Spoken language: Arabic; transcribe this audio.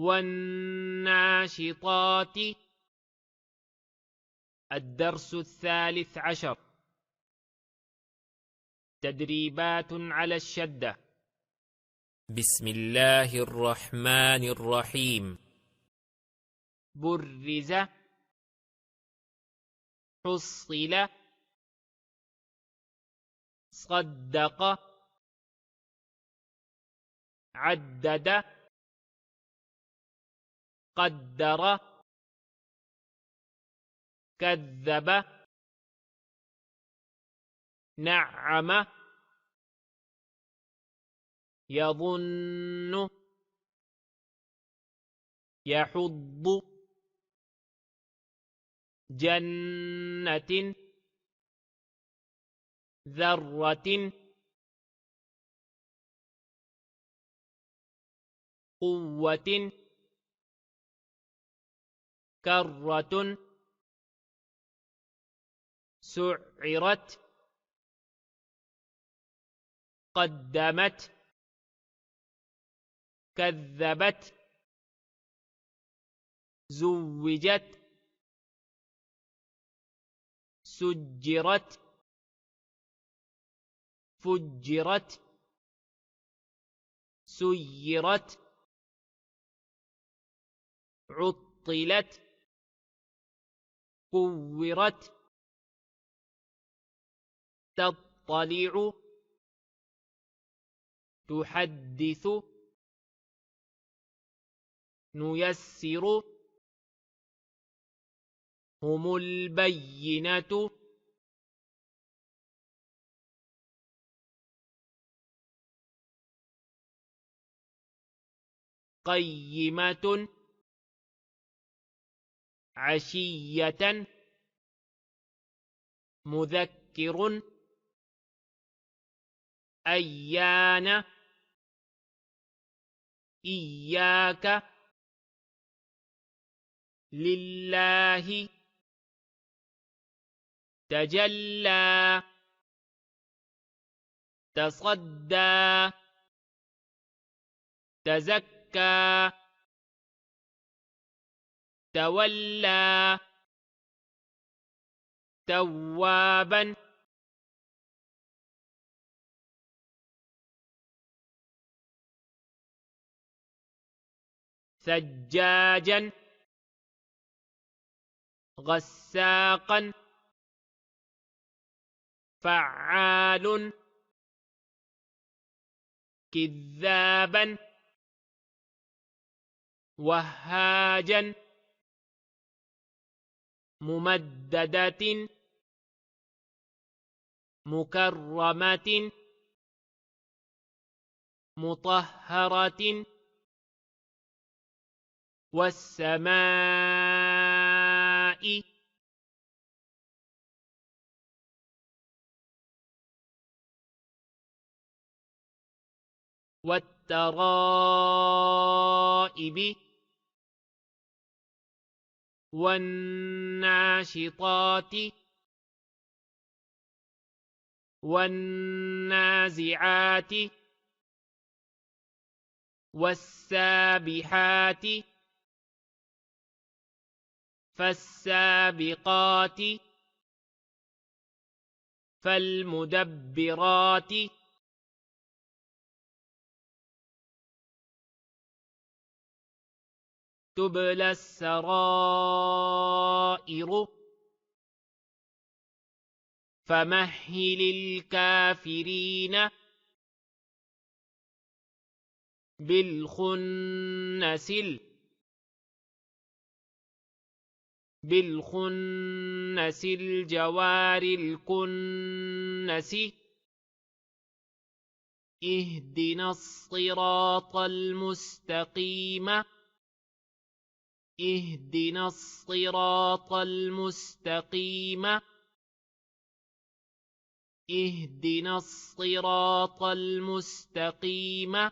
والناشطات. الدرس 13. تدريبات على الشدة. بسم الله الرحمن الرحيم. برز، حصل، صدق، عدد، قدر، كذب، نعم، يظن، يحض، جنة، ذرة، قوة، كرة، سعرت، قدمت، كذبت، زوجت، سجرت، فجرت، سيرت، عطلت، كورت، تطلع، تحدث، نيسر، هم البينة. قيمة، عشية، مذكر، أيان، إياك، لله، تجلى، تصدى، تزكى، تولى، توابا، ثجاجا، غساقا، فعال، كذابا، وهاجا، ممددة، مكرمة، مطهرة، والسماء، والترائب، والناشطات، والنازعات، والسابحات، فالسابقات، فالمدبرات. تبلى السرائر، فمهل الكافرين بالخنس الجوار الكنس. اهدنا الصراط المستقيم، اهدنا الصراط المستقيم، اهدنا الصراط المستقيم.